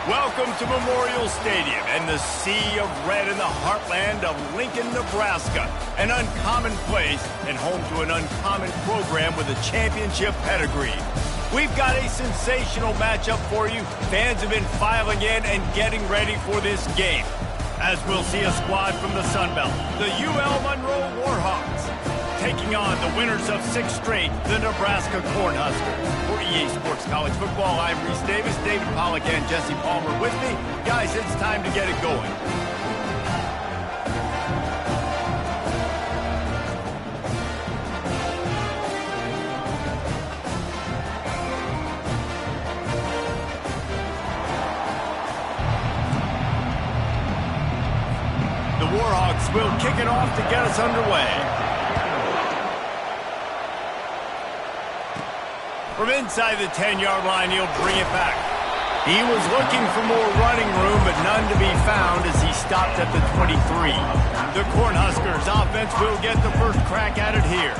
Welcome to Memorial Stadium and the sea of red in the heartland of Lincoln, Nebraska. An uncommon place and home to an uncommon program with a championship pedigree. We've got a sensational matchup for you. Fans have been filing in and getting ready for this game. As we'll see a squad from the Sun Belt, the UL Monroe Warhawks, taking on the winners of 6 straight, the Nebraska Cornhuskers. For EA Sports College Football, I'm Reese Davis, David Pollack, and Jesse Palmer with me. Guys, it's time to get it going. The Warhawks will kick it off to get us underway. From inside the 10-yard line, he'll bring it back. He was looking for more running room, but none to be found as he stopped at the 23. The Cornhuskers offense will get the first crack at it here.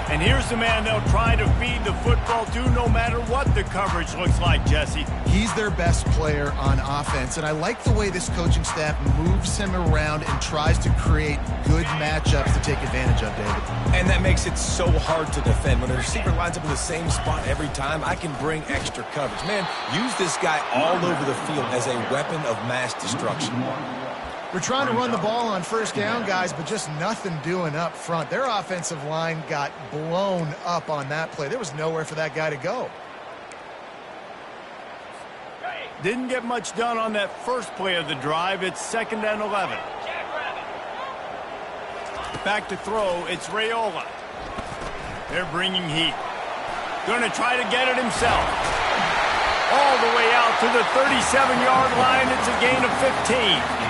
And here's the man they'll try to feed the football to no matter what the coverage looks like, Jesse. He's their best player on offense, and I like the way this coaching staff moves him around and tries to create good matchups to take advantage of, David. And that makes it so hard to defend. When a receiver lines up in the same spot every time, I can bring extra coverage. Man, use this guy all over the field as a weapon of mass destruction. We're trying to run the ball on first down, guys, but just nothing doing up front. Their offensive line got blown up on that play. There was nowhere for that guy to go. Didn't get much done on that first play of the drive. It's 2nd and 11. Back to throw, it's Raiola. They're bringing heat. Going to try to get it himself. All the way out to the 37-yard line. It's a gain of 15.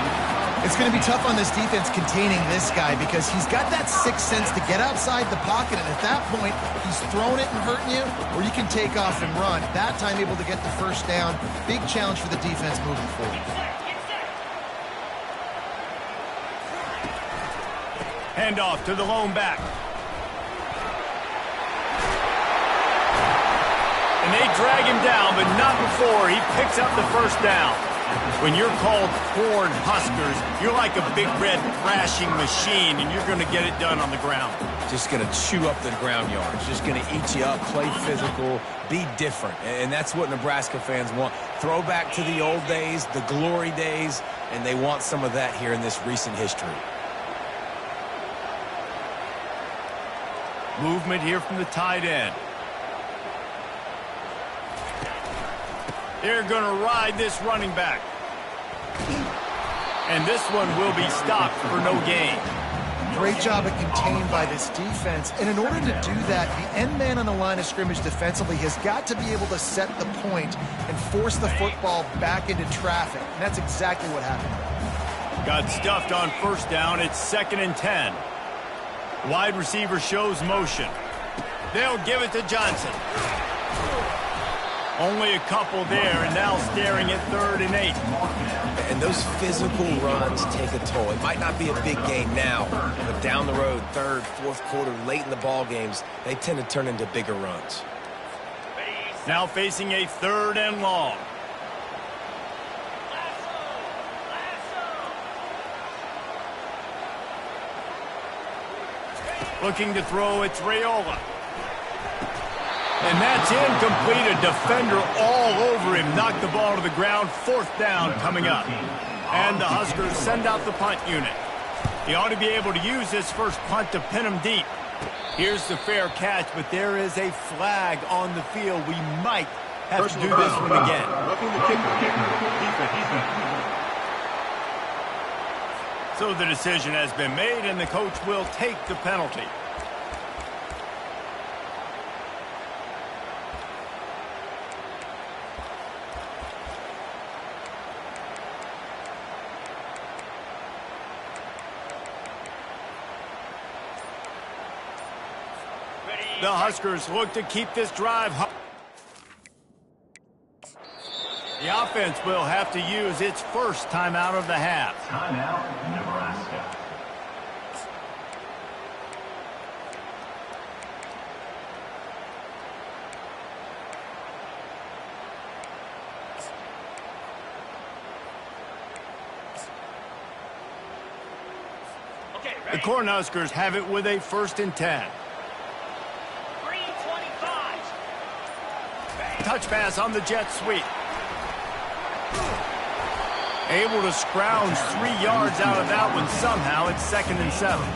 It's going to be tough on this defense containing this guy because he's got that sixth sense to get outside the pocket, and at that point, he's throwing it and hurting you, or you can take off and run. That time able to get the first down. Big challenge for the defense moving forward. Handoff to the lone back. And they drag him down, but not before he picks up the first down. When you're called Cornhuskers, you're like a big red thrashing machine, and you're going to get it done on the ground. Just going to chew up the ground yards. Just going to eat you up, play physical, be different. And that's what Nebraska fans want. Throw back to the old days, the glory days, and they want some of that here in this recent history. Movement here from the tight end. They're going to ride this running back. And this one will be stopped for no gain. Great job at containing by this defense. And in order to do that, the end man on the line of scrimmage defensively has got to be able to set the point and force the football back into traffic. And that's exactly what happened. Got stuffed on first down. It's 2nd and 10. Wide receiver shows motion. They'll give it to Johnson. Only a couple there, and now staring at 3rd and 8. And those physical runs take a toll. It might not be a big game now, but down the road, 3rd, 4th quarter, late in the ball games, they tend to turn into bigger runs. Now facing a 3rd and long. Looking to throw, it's Raiola. And that's incomplete. A defender all over him. Knocked the ball to the ground. 4th down coming up. And the Huskers send out the punt unit. He ought to be able to use this first punt to pin him deep. Here's the fair catch, but there is a flag on the field. We might have to do this one again. So the decision has been made, and the coach will take the penalty. The Huskers look to keep this drive. The offense will have to use its first timeout of the half. Timeout, Nebraska. The Cornhuskers have it with a 1st and 10. 3:25. Touch pass on the jet sweep. Able to scrounge 3 yards out of that one somehow. It's 2nd and 7.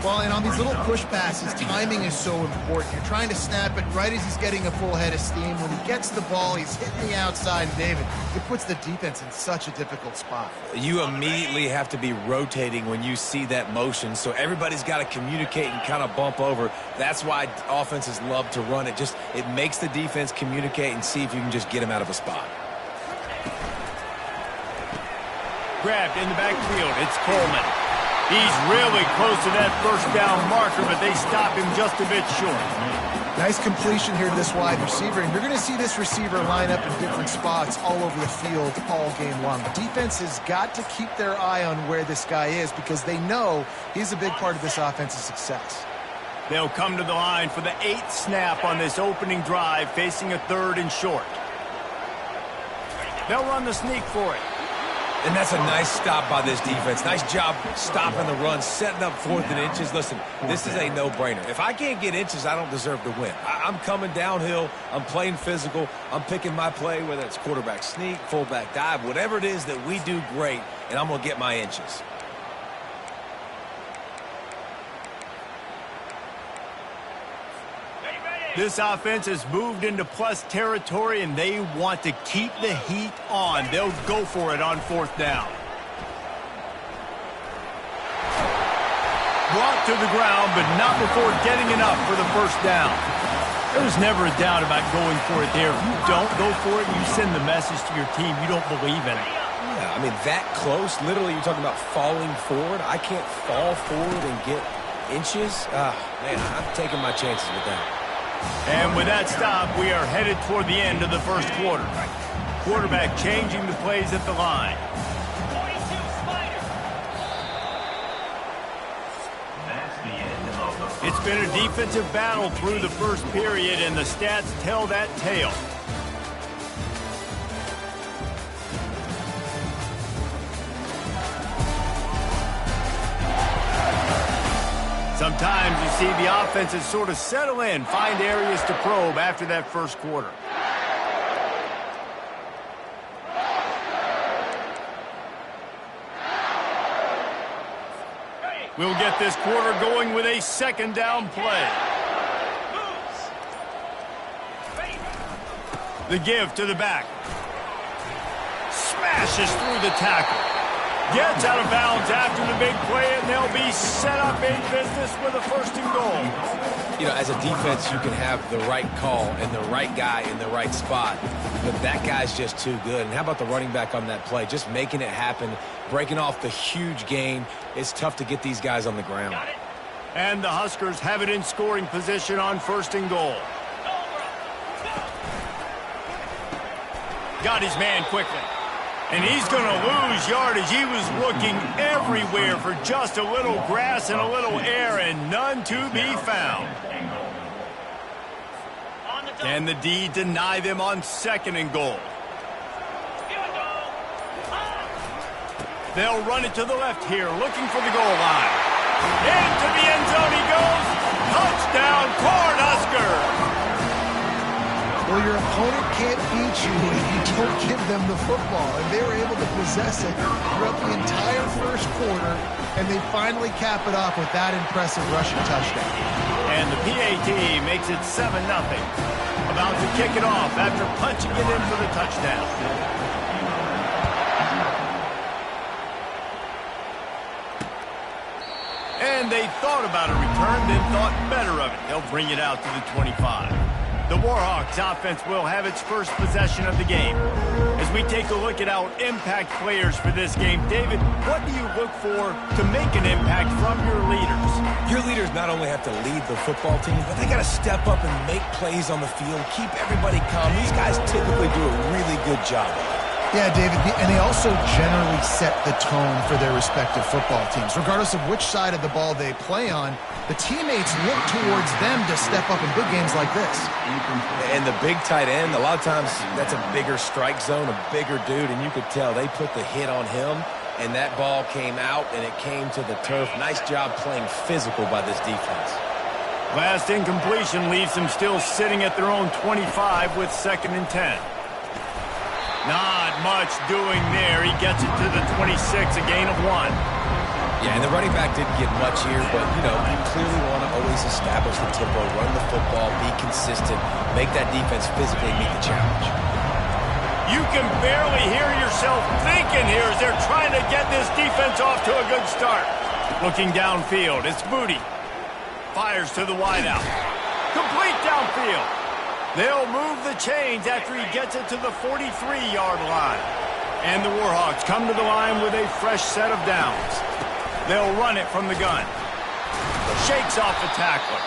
Well, and on these little push passes, timing is so important. You're trying to snap it right as he's getting a full head of steam. When he gets the ball, he's hitting the outside. And David, it puts the defense in such a difficult spot. You immediately have to be rotating when you see that motion, so everybody's got to communicate and kind of bump over. That's why offenses love to run it. It makes the defense communicate and see if you can just get him out of a spot. Grabbed in the backfield. It's Coleman. He's really close to that 1st down marker, but they stop him just a bit short. Nice completion here to this wide receiver, and you're going to see this receiver line up in different spots all over the field all game long. The defense has got to keep their eye on where this guy is because they know he's a big part of this offense's success. They'll come to the line for the 8th snap on this opening drive, facing a 3rd and short. They'll run the sneak for it. And that's a nice stop by this defense. Nice job stopping the run, setting up 4th and inches. Listen, this is a no-brainer. If I can't get inches, I don't deserve to win. I'm coming downhill. I'm playing physical. I'm picking my play, whether it's quarterback sneak, fullback dive, whatever it is that we do great, and I'm going to get my inches. This offense has moved into plus territory, and they want to keep the heat on. They'll go for it on 4th down. Brought to the ground, but not before getting enough for the 1st down. There's never a doubt about going for it there. If you don't go for it, you send the message to your team you don't believe in it. Yeah, I mean, that close, literally you're talking about falling forward. I can't fall forward and get inches. Man, I'm taking my chances with that. And with that stop, we are headed toward the end of the 1st quarter. Quarterback changing the plays at the line. 42 Spider. That's the end of the first. It's been a defensive battle through the 1st period, and the stats tell that tale. Sometimes you see the offenses sort of settle in, find areas to probe after that 1st quarter. We'll get this quarter going with a 2nd down play. The give to the back. Smashes through the tackle. Gets out of bounds after the big play, and they'll be set up in business with a 1st and goal. You know, as a defense, you can have the right call and the right guy in the right spot, but that guy's just too good. And how about the running back on that play? Just making it happen, breaking off the huge gain. It's tough to get these guys on the ground. And the Huskers have it in scoring position on 1st and goal. Got his man quickly. And he's going to lose yardage. He was looking everywhere for just a little grass and a little air, and none to be found. Can the D deny them on 2nd and goal? They'll run it to the left here, looking for the goal line. Into the end zone he goes. Touchdown, Cornhuskers! Well, your opponent can't beat you if you don't give them the football. And they were able to possess it throughout the entire 1st quarter, and they finally cap it off with that impressive rushing touchdown. And the PAT makes it 7-0. About to kick it off after punching it in for the touchdown. And they thought about a return, then thought better of it. They'll bring it out to the 25. The Warhawks offense will have its 1st possession of the game. As we take a look at our impact players for this game, David, what do you look for to make an impact from your leaders? Your leaders not only have to lead the football team, but they got to step up and make plays on the field, keep everybody calm. These guys typically do a really good job. Yeah, David, and they also generally set the tone for their respective football teams. Regardless of which side of the ball they play on, the teammates look towards them to step up in big games like this. And the big tight end, a lot of times that's a bigger strike zone, a bigger dude, and you could tell they put the hit on him. and that ball came out, and it came to the turf. Nice job playing physical by this defense. Last incompletion leaves them still sitting at their own 25 with 2nd and 10. Not much doing there. He gets it to the 26, a gain of 1. Yeah, and the running back didn't get much here, but, you know, you clearly want to always establish the tempo, run the football, be consistent, make that defense physically meet the challenge. You can barely hear yourself thinking here as they're trying to get this defense off to a good start. Looking downfield, it's Booty. Fires to the wideout. Complete downfield. They'll move the chains after he gets it to the 43-yard line. And the Warhawks come to the line with a fresh set of downs. They'll run it from the gun. Shakes off the tackler.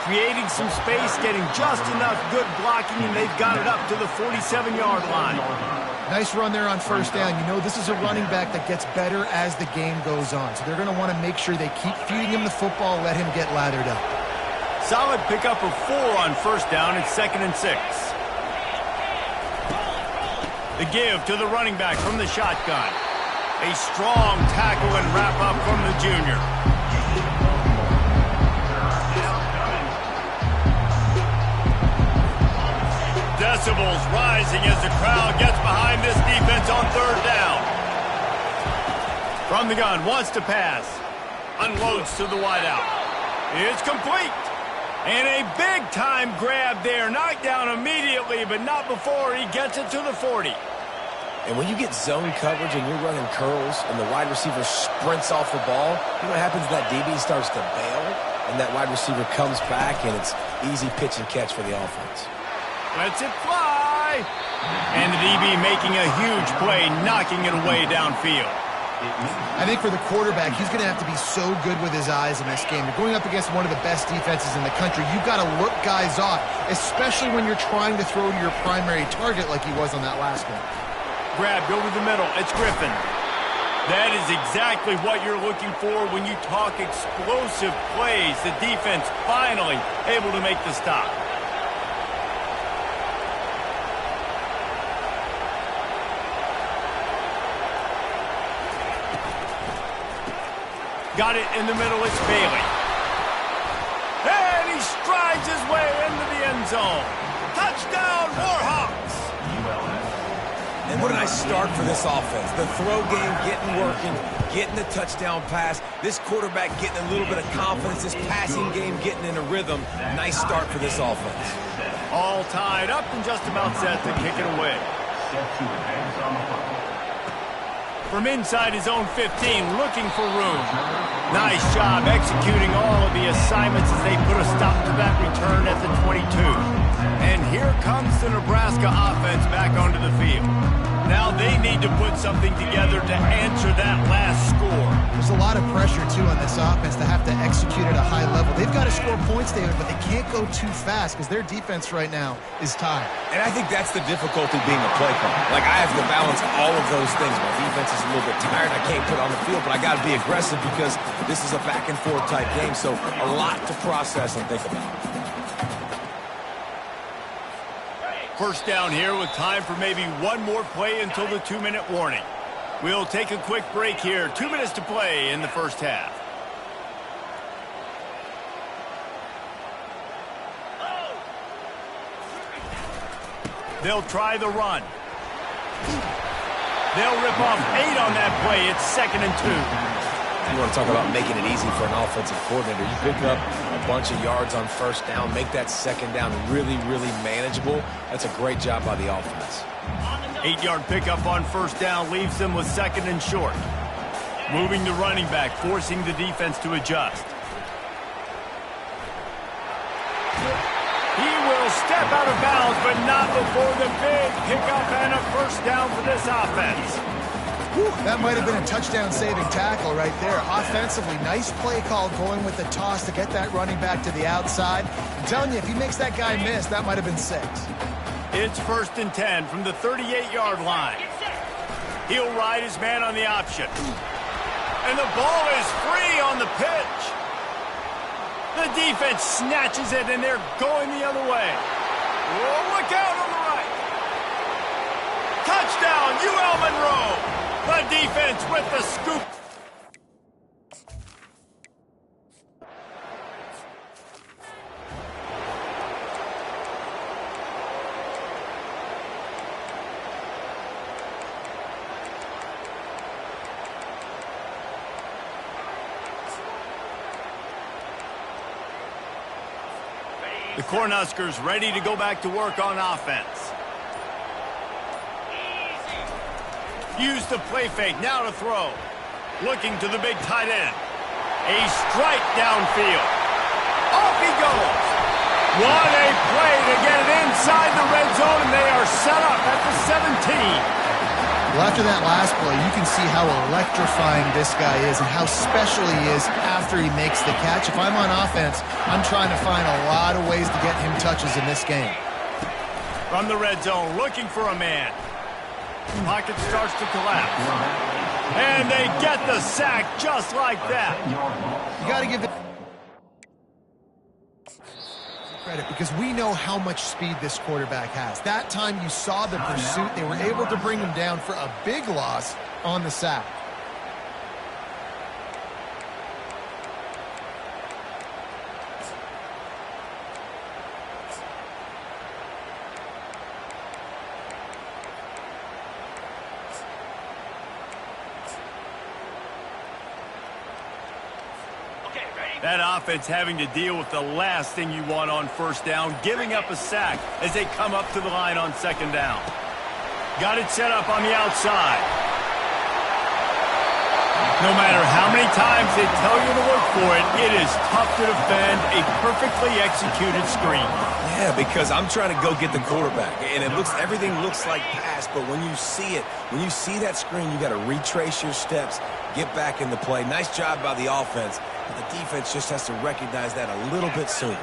Creating some space, getting just enough good blocking, and they've got it up to the 47-yard line. Nice run there on 1st down. You know, this is a running back that gets better as the game goes on. So they're going to want to make sure they keep feeding him the football, let him get lathered up. Solid pickup of 4 on 1st down. It's 2nd and 6. The give to the running back from the shotgun. A strong tackle and wrap up from the junior. Decibels rising as the crowd gets behind this defense on 3rd down. From the gun, wants to pass. Unloads to the wideout. It's complete. And a big-time grab there. Knocked down immediately, but not before he gets it to the 40. And when you get zone coverage and you're running curls and the wide receiver sprints off the ball, you know what happens? That DB starts to bail, and that wide receiver comes back, and it's easy pitch and catch for the offense. Lets it fly. And the DB making a huge play, knocking it away downfield. I think for the quarterback, he's going to have to be so good with his eyes in this game. You're going up against one of the best defenses in the country. You've got to look guys off, especially when you're trying to throw to your primary target like he was on that last one. Grabbed over the middle. It's Griffin. That is exactly what you're looking for when you talk explosive plays. The defense finally able to make the stop. Got it in the middle. It's Bailey. And he strides his way into the end zone. Touchdown, Warhawks! And what a nice start for this offense. The throw game getting working, getting the touchdown pass. This quarterback getting a little bit of confidence. This passing game getting in a rhythm. Nice start for this offense. All tied up and just about set to kick it away. From inside his own 15, looking for room. Nice job executing all of the assignments as they put a stop to that return at the 22. And here comes the Nebraska offense back onto the field. Now they need to put something together to answer that last score. There's a lot of pressure, too, on this offense to have to execute at a high level. They've got to score points, David, but they can't go too fast because their defense right now is tired. And I think that's the difficulty being a play caller. Like, I have to balance all of those things. My defense is a little bit tired. I can't put on the field, but I got to be aggressive because this is a back-and-forth type game, so a lot to process and think about. First down here with time for maybe one more play until the 2-minute warning. We'll take a quick break here. 2 minutes to play in the first half. They'll try the run. They'll rip off 8 on that play. It's 2nd and 2. You want to talk about making it easy for an offensive coordinator. You pick up a bunch of yards on first down, make that second down really, really manageable. That's a great job by the offense. 8-yard pickup on first down leaves them with 2nd and short. Moving the running back, forcing the defense to adjust. He will step out of bounds, but not before the big pickup and a first down for this offense. That might have been a touchdown-saving tackle right there. Offensively, nice play call going with the toss to get that running back to the outside. I'm telling you, if he makes that guy miss, that might have been 6. It's 1st and 10 from the 38-yard line. He'll ride his man on the option. And the ball is free on the pitch. The defense snatches it, and they're going the other way. Oh, look out on the right. Touchdown, UL Monroe. The defense with the scoop. The Cornhuskers ready to go back to work on offense. Use the play fake, now to throw. Looking to the big tight end. A strike downfield. Off he goes. What a play to get it inside the red zone, and they are set up at the 17. Well, after that last play, you can see how electrifying this guy is and how special he is after he makes the catch. If I'm on offense, I'm trying to find a lot of ways to get him touches in this game. From the red zone, looking for a man. Pocket starts to collapse. And they get the sack just like that. You got to give it credit because we know how much speed this quarterback has. That time you saw the pursuit. They were able to bring him down for a big loss on the sack. That offense having to deal with the last thing you want on first down, giving up a sack as they come up to the line on second down. Got it set up on the outside. No matter how many times they tell you to look for it, it is tough to defend a perfectly executed screen. Yeah, because I'm trying to go get the quarterback, and everything looks like pass, but when you see it, when you see that screen, you got to retrace your steps, get back in the play. Nice job by the offense. The defense just has to recognize that a little bit sooner.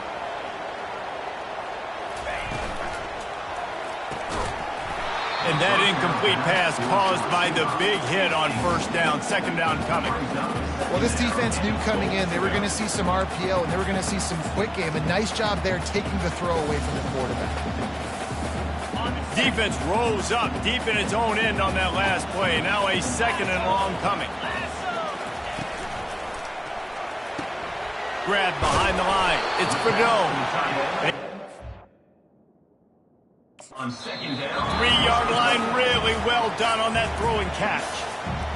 And that incomplete pass caused by the big hit on first down, second down coming. Well, this defense knew coming in they were going to see some RPO and they were going to see some quick game. A nice job there taking the throw away from the quarterback. Defense rose up deep in its own end on that last play. Now a second and long coming. Grab behind the line. It's Fredone. On second down. 3-yard line, really well done on that throw and catch.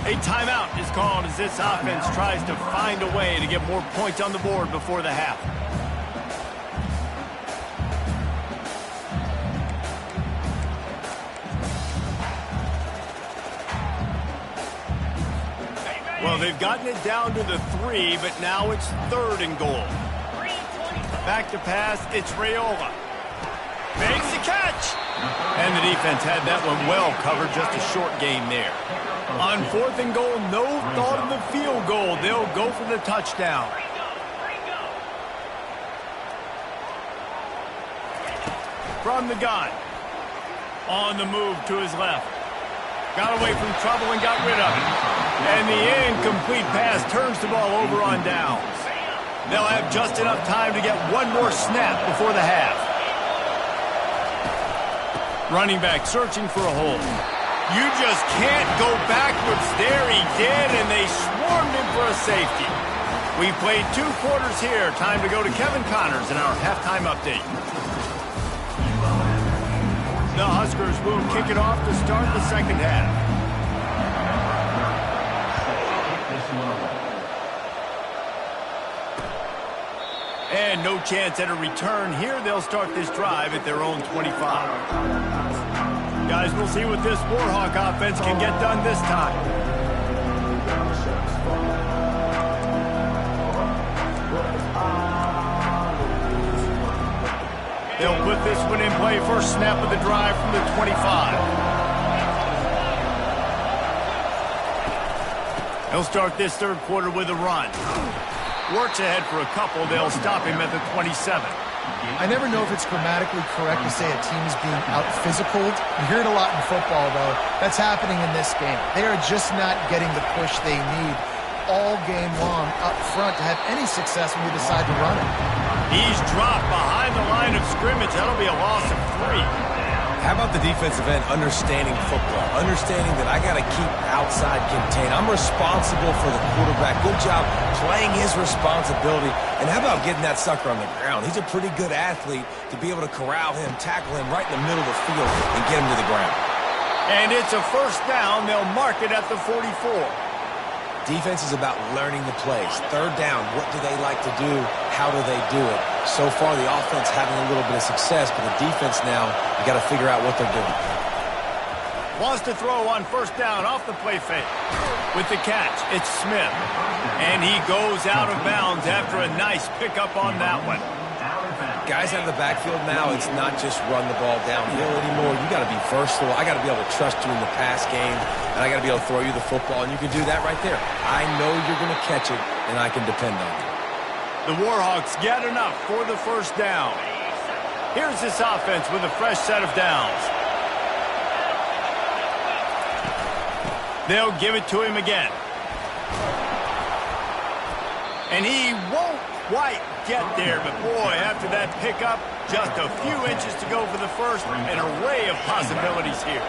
A timeout is called as this offense tries to find a way to get more points on the board before the half. Well, they've gotten it down to the 3, but now it's third and goal. Back to pass, it's Raiola. Makes the catch. And the defense had that one well covered, just a short gain there. On fourth and goal, no thought of the field goal. They'll go for the touchdown. From the gun. On the move to his left. Got away from trouble and got rid of it. And the incomplete pass turns the ball over on downs. They'll have just enough time to get one more snap before the half. Running back searching for a hole. You just can't go backwards there. He did, and they swarmed him for a safety. We played 2 quarters here. Time to go to Kevin Connors in our halftime update. The Huskers will kick it off to start the second half. And no chance at a return here. They'll start this drive at their own 25. Guys, we'll see what this Warhawk offense can get done this time. They'll put this one in play. First snap of the drive from the 25. They'll start this third quarter with a run. Works ahead for a couple. They'll stop him at the 27. I never know if it's grammatically correct to say a team is being out-physicaled. You hear it a lot in football, though. That's happening in this game. They are just not getting the push they need all game long up front to have any success when they decide to run it. He's dropped behind the line of scrimmage. That'll be a loss of 3. How about the defensive end understanding football, understanding that I got to keep outside contained. I'm responsible for the quarterback. Good job playing his responsibility. And how about getting that sucker on the ground? He's a pretty good athlete to be able to corral him, tackle him right in the middle of the field, and get him to the ground. And it's a first down. They'll mark it at the 44. Defense is about learning the plays. Third down, what do they like to do? How do they do it? So far, the offense having a little bit of success, but the defense now, you got to figure out what they're doing. Wants to throw on first down off the play fake. With the catch, it's Smith. And he goes out of bounds after a nice pickup on that one. Guys out of the backfield now, it's not just run the ball downhill anymore. You got to be versatile. I got to be able to trust you in the pass game, and I got to be able to throw you the football, and you can do that right there. I know you're going to catch it, and I can depend on you. The Warhawks get enough for the first down. Here's this offense with a fresh set of downs. They'll give it to him again. And he won't quite get there, but boy, after that pickup, just a few inches to go for the first, an array of possibilities here.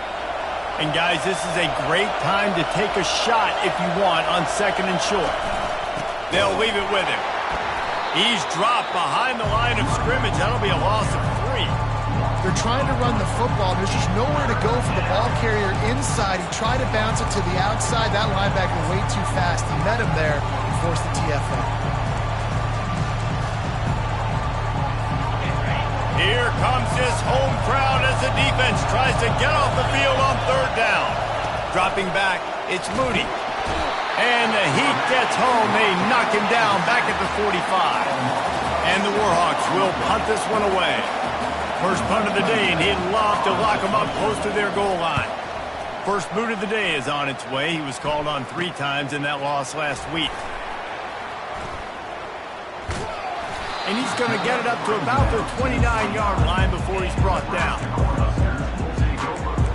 And guys, this is a great time to take a shot if you want on second and short. They'll leave it with him. He's dropped behind the line of scrimmage. That'll be a loss of 3. They're trying to run the football. There's just nowhere to go for the ball carrier inside. He tried to bounce it to the outside. That linebacker way too fast. He met him there and forced the TFL. Here comes this home crowd as the defense tries to get off the field on third down. Dropping back, it's Moody. And the heat gets home. They knock him down back at the 45. And the Warhawks will punt this one away. First punt of the day, and he'd love to lock them up close to their goal line. First boot of the day is on its way. He was called on 3 times in that loss last week. And he's going to get it up to about the 29-yard line before he's brought down.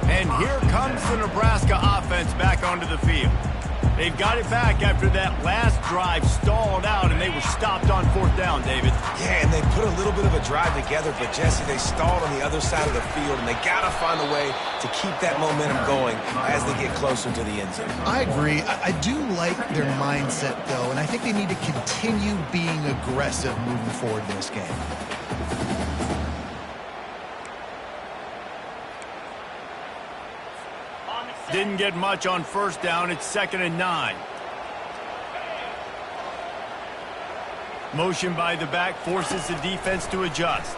And here comes the Nebraska offense back onto the field. They've got it back after that last drive stalled out, and they were stopped on fourth down, David. Yeah, and they put a little bit of a drive together, but Jesse, they stalled on the other side of the field, and they got to find a way to keep that momentum going as they get closer to the end zone. I agree. I do like their mindset, though, and I think they need to continue being aggressive moving forward in this game. Didn't get much on first down. It's 2nd and 9. Motion by the back forces the defense to adjust.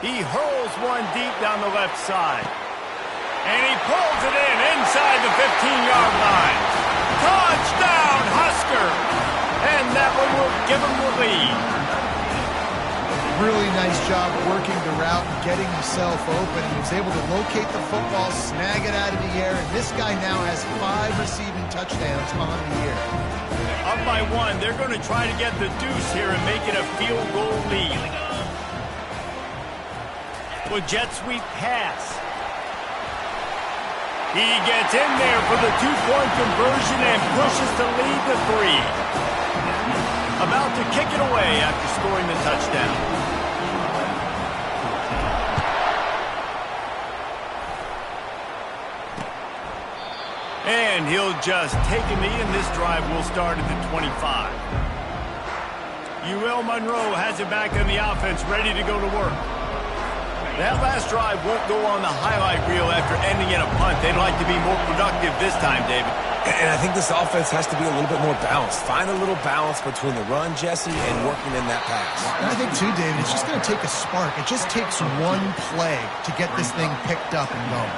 He hurls one deep down the left side. And he pulls it in inside the 15-yard line. Touchdown, Husker! And that one will give him the lead. Really nice job working the route and getting himself open. He was able to locate the football, snag it out of the air, and this guy now has 5 receiving touchdowns on the year. Up by 1, they're going to try to get the deuce here and make it a field goal lead. Well, jet sweep pass. He gets in there for the 2-point conversion and pushes the lead to 3. About to kick it away after scoring the touchdown. And he'll just take a knee, and this drive will start at the 25. UL Monroe has it back on the offense, ready to go to work. That last drive won't go on the highlight reel after ending in a punt. They'd like to be more productive this time, David. And I think this offense has to be a little bit more balanced. Find a little balance between the run, Jesse, and working in that pass. And I think, too, David, it's just going to take a spark. It just takes one play to get this thing picked up and going.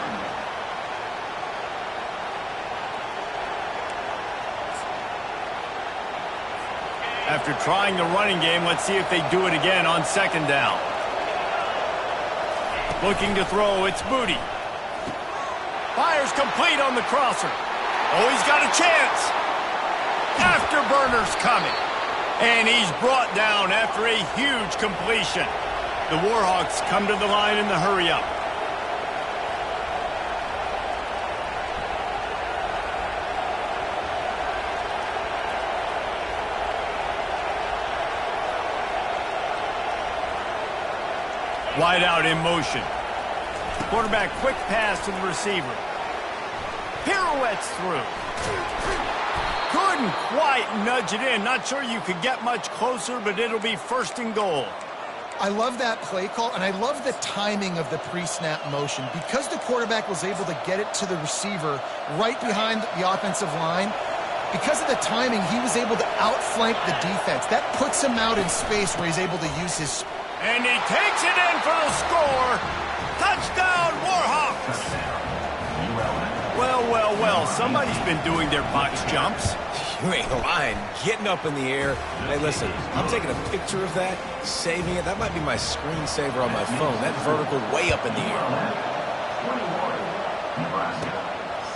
After trying the running game, let's see if they do it again on 2nd down. Looking to throw, it's Moody. Fires complete on the crosser. Oh, he's got a chance. Afterburner's coming. And he's brought down after a huge completion. The Warhawks come to the line in the hurry-up. Wide out in motion. Quarterback quick pass to the receiver. Pirouettes through. Couldn't quite nudge it in. Not sure you could get much closer, but it'll be 1st and goal. I love that play call, and I love the timing of the pre-snap motion. Because the quarterback was able to get it to the receiver right behind the offensive line, because of the timing, he was able to outflank the defense. That puts him out in space where he's able to use his... And he takes it in for the score. Touchdown, Warhawks! Well, well, well, somebody's been doing their box jumps. You ain't lying. Getting up in the air. Hey, listen, I'm taking a picture of that, saving it. That might be my screensaver on my phone. That vertical way up in the air.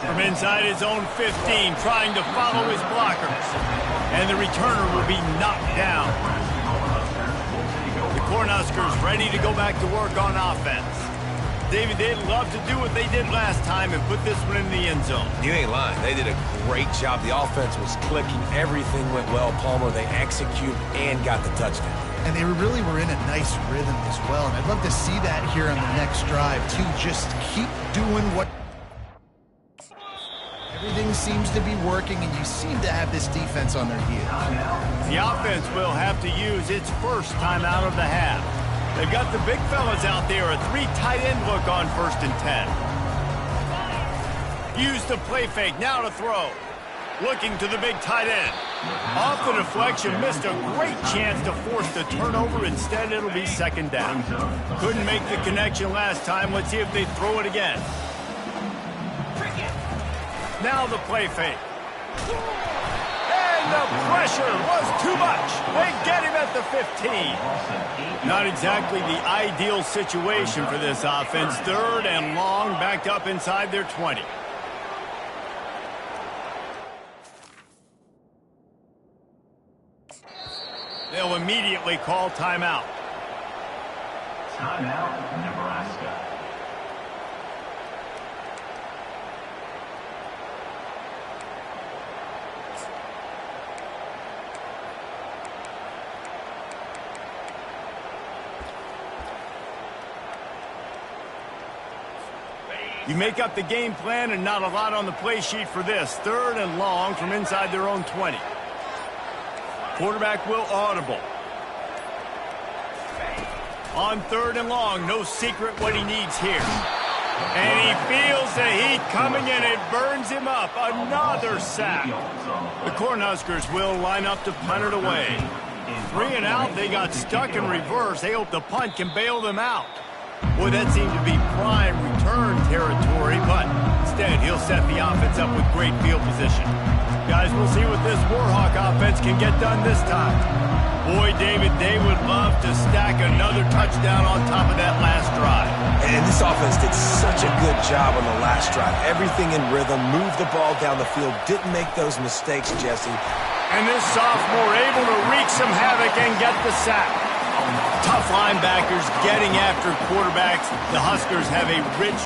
From inside his own 15, trying to follow his blockers. And the returner will be knocked down. The Cornhuskers ready to go back to work on offense. David, they'd love to do what they did last time and put this one in the end zone. You ain't lying. They did a great job. The offense was clicking. Everything went well, Palmer. They executed and got the touchdown. And they really were in a nice rhythm as well. And I'd love to see that here on the next drive, too. Just keep doing what... Everything seems to be working, and you seem to have this defense on their heels. The offense will have to use its first timeout of the half. They've got the big fellas out there, a 3 tight end look on 1st and 10. Use the play fake, now to throw. Looking to the big tight end. Off the deflection, missed a great chance to force the turnover. Instead, it'll be 2nd down. Couldn't make the connection last time. Let's see if they throw it again. Now the play fake. And the pressure was too much. They get him at the 15. Not exactly the ideal situation for this offense. 3rd and long, backed up inside their 20. They'll immediately call timeout. Timeout, Nebraska. You make up the game plan and not a lot on the play sheet for this. 3rd and long from inside their own 20. Quarterback will audible. On 3rd and long, no secret what he needs here. And he feels the heat coming in. It burns him up. Another sack. The Cornhuskers will line up to punt it away. 3 and out, they got stuck in reverse. They hope the punt can bail them out. Boy, that seemed to be prime return territory, but instead he'll set the offense up with great field position. Guys, we'll see what this Warhawk offense can get done this time. Boy, David, they would love to stack another touchdown on top of that last drive. And this offense did such a good job on the last drive. Everything in rhythm, moved the ball down the field, didn't make those mistakes, Jesse. And this sophomore able to wreak some havoc and get the sack. Tough linebackers getting after quarterbacks. The Huskers have a rich...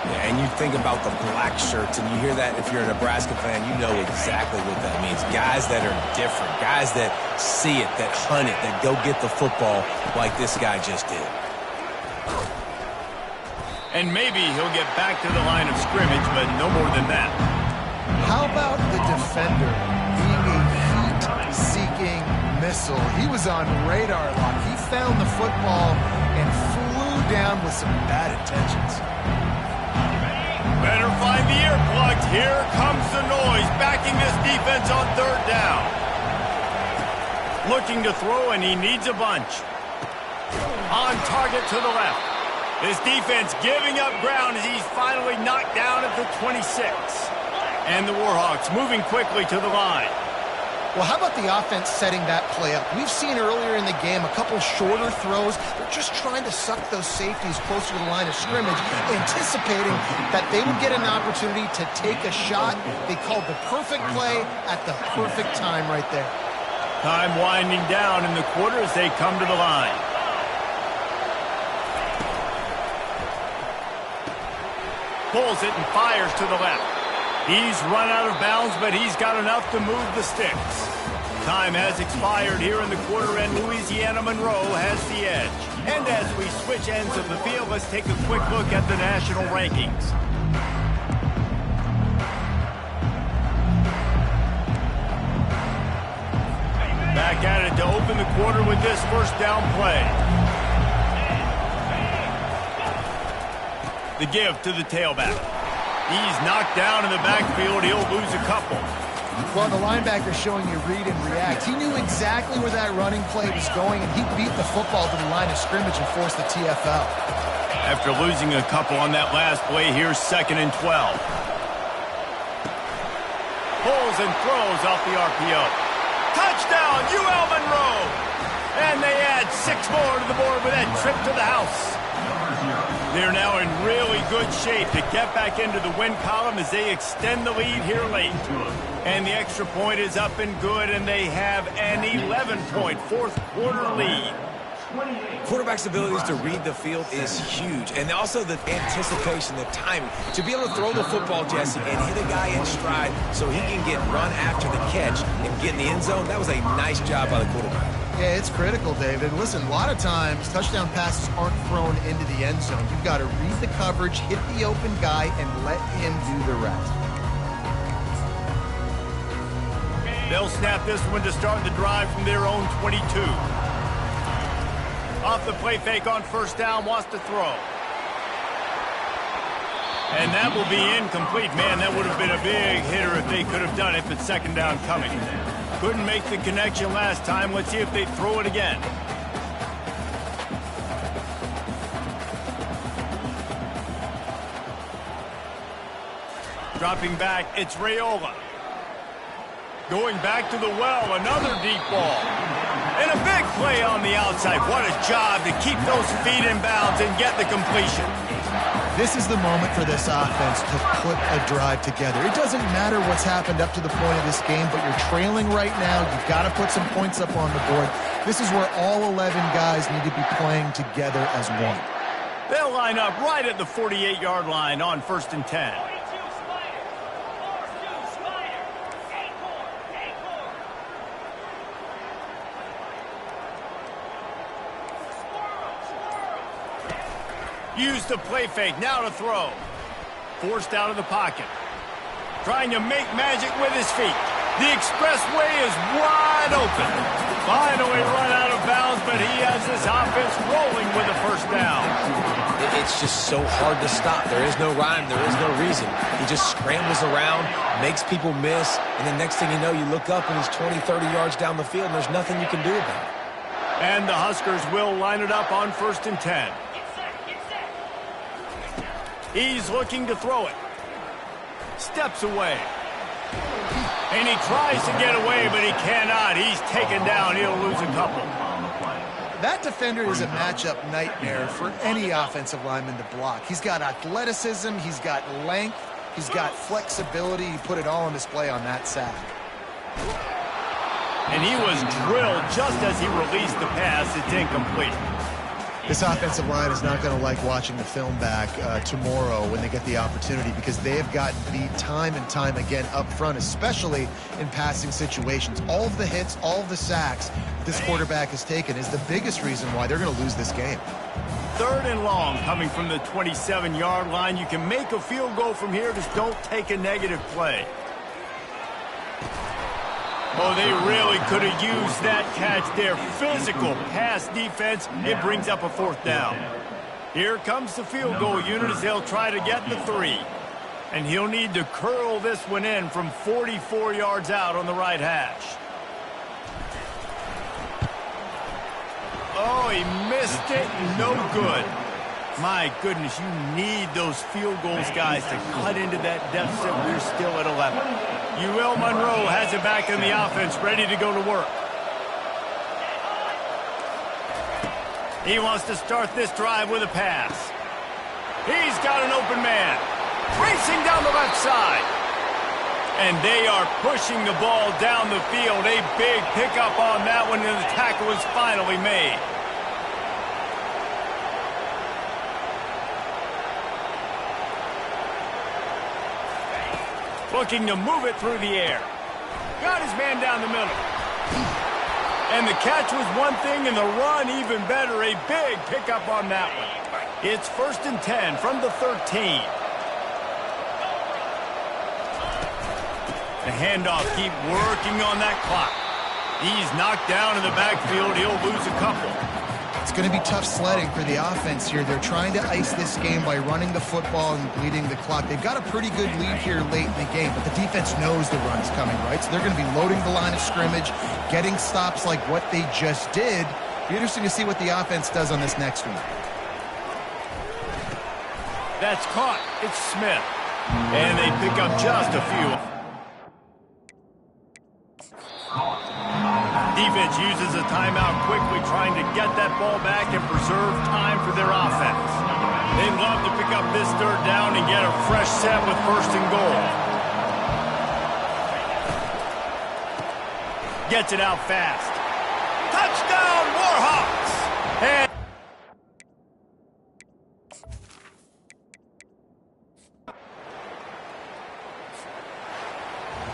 Yeah, and you think about the black shirts, and you hear that if you're a Nebraska fan, you know exactly what that means. Guys that are different, guys that see it, that hunt it, that go get the football like this guy just did. And maybe he'll get back to the line of scrimmage, but no more than that. How about the defender being a heat-seeking missile? He was on radar lock. He found the football and flew down with some bad intentions. Better find the earplugs. Here comes the noise, backing this defense on 3rd down. Looking to throw, and he needs a bunch. On target to the left. This defense giving up ground as he's finally knocked down at the 26. And the Warhawks moving quickly to the line. Well, how about the offense setting that play up? We've seen earlier in the game a couple shorter throws. They're just trying to suck those safeties closer to the line of scrimmage, anticipating that they would get an opportunity to take a shot. They called the perfect play at the perfect time right there. Time winding down in the quarter as they come to the line. Pulls it and fires to the left. He's run out of bounds, but he's got enough to move the sticks. Time has expired here in the quarter, and Louisiana Monroe has the edge. And as we switch ends of the field, let's take a quick look at the national rankings. Back at it to open the quarter with this first down play. The give to the tailback. He's knocked down in the backfield. He'll lose a couple. Well, the linebacker's showing you read and react. He knew exactly where that running play was going, and he beat the football to the line of scrimmage and forced the TFL. After losing a couple on that last play, here's 2nd and 12. Pulls and throws off the RPO. Touchdown, UL Monroe! And they add 6 more to the board with that trip to the house. They're now in really good shape to get back into the win column as they extend the lead here late. And the extra point is up and good, and they have an 11-point fourth-quarter lead. Quarterback's abilities to read the field is huge, and also the anticipation, the timing. To be able to throw the football, Jesse, and hit a guy in stride so he can get run after the catch and get in the end zone, that was a nice job by the quarterback. Yeah, it's critical, David. Listen, a lot of times touchdown passes aren't thrown into the end zone. You've got to read the coverage, hit the open guy, and let him do the rest. They'll snap this one to start the drive from their own 22. Off the play fake on first down, wants to throw. And that will be incomplete. Man, that would have been a big hitter if they could have done it, but 2nd down coming. Couldn't make the connection last time. Let's see if they throw it again. Dropping back, it's Raiola. Going back to the well, another deep ball. And a big play on the outside. What a job to keep those feet in bounds and get the completion. This is the moment for this offense to put a drive together. It doesn't matter what's happened up to the point of this game, but you're trailing right now. You've got to put some points up on the board. This is where all 11 guys need to be playing together as one. They'll line up right at the 48-yard line on 1st and 10. Used the play fake, now to throw. Forced out of the pocket. Trying to make magic with his feet. The expressway is wide open. Finally run out of bounds, but he has this offense rolling with a first down. It's just so hard to stop. There is no rhyme. There is no reason. He just scrambles around, makes people miss, and the next thing you know, you look up and he's 20, 30 yards down the field, and there's nothing you can do about it. And the Huskers will line it up on 1st and 10. He's looking to throw it. Steps away. And he tries to get away, but he cannot. He's taken down. He'll lose a couple. That defender is a matchup nightmare for any offensive lineman to block. He's got athleticism. He's got length. He's got flexibility. He put it all on display on that sack. And he was drilled just as he released the pass. It's incomplete. This offensive line is not going to like watching the film back tomorrow when they get the opportunity, because they have gotten beat time and time again up front, especially in passing situations. All of the hits, all of the sacks this quarterback has taken is the biggest reason why they're going to lose this game. 3rd and long coming from the 27-yard line. You can make a field goal from here, just don't take a negative play. Oh, they really could have used that catch there. Physical pass defense. It brings up a 4th down. Here comes the field goal unit as they'll try to get the 3. And he'll need to curl this one in from 44 yards out on the right hash. Oh, he missed it. No good. My goodness, you need those field goals, guys, to cut into that deficit. We're still at 11. UL Monroe has it back in the offense, ready to go to work. He wants to start this drive with a pass. He's got an open man. Racing down the left side. And they are pushing the ball down the field. A big pickup on that one, and the tackle is finally made. Looking to move it through the air. Got his man down the middle. And the catch was one thing, and the run even better. A big pickup on that one. It's 1st and 10 from the 13. The handoff, keep working on that clock. He's knocked down in the backfield. He'll lose a couple. It's going to be tough sledding for the offense here. They're trying to ice this game by running the football and bleeding the clock. They've got a pretty good lead here late in the game, but the defense knows the run's coming, right? So they're going to be loading the line of scrimmage, getting stops like what they just did. Be interesting to see what the offense does on this next one. That's caught. It's Smith. And they pick up just a few. Defense uses a timeout quickly, trying to get that ball back and preserve time for their offense. They'd love to pick up this 3rd down and get a fresh set with 1st and goal. Gets it out fast. Touchdown, Warhawks! And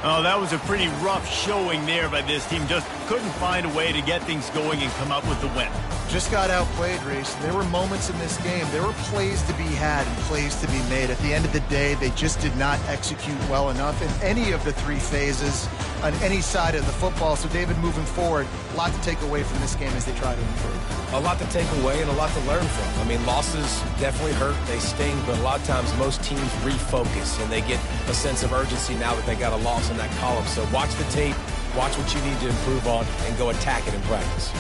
oh, that was a pretty rough showing there by this team. Just couldn't find a way to get things going and come up with the win. Just got outplayed, Reese. There were moments in this game. There were plays to be had and plays to be made. At the end of the day, they just did not execute well enough in any of the 3 phases on any side of the football. So, David, moving forward, a lot to take away from this game as they try to improve. A lot to take away and a lot to learn from. I mean, losses definitely hurt. They sting, but a lot of times most teams refocus and they get a sense of urgency now that they got a loss in that column. So watch the tape, watch what you need to improve on, and go attack it in practice.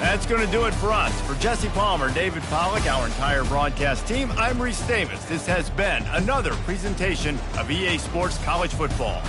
That's going to do it for us. For Jesse Palmer, David Pollack, our entire broadcast team, I'm Reese Davis. This has been another presentation of EA Sports College Football.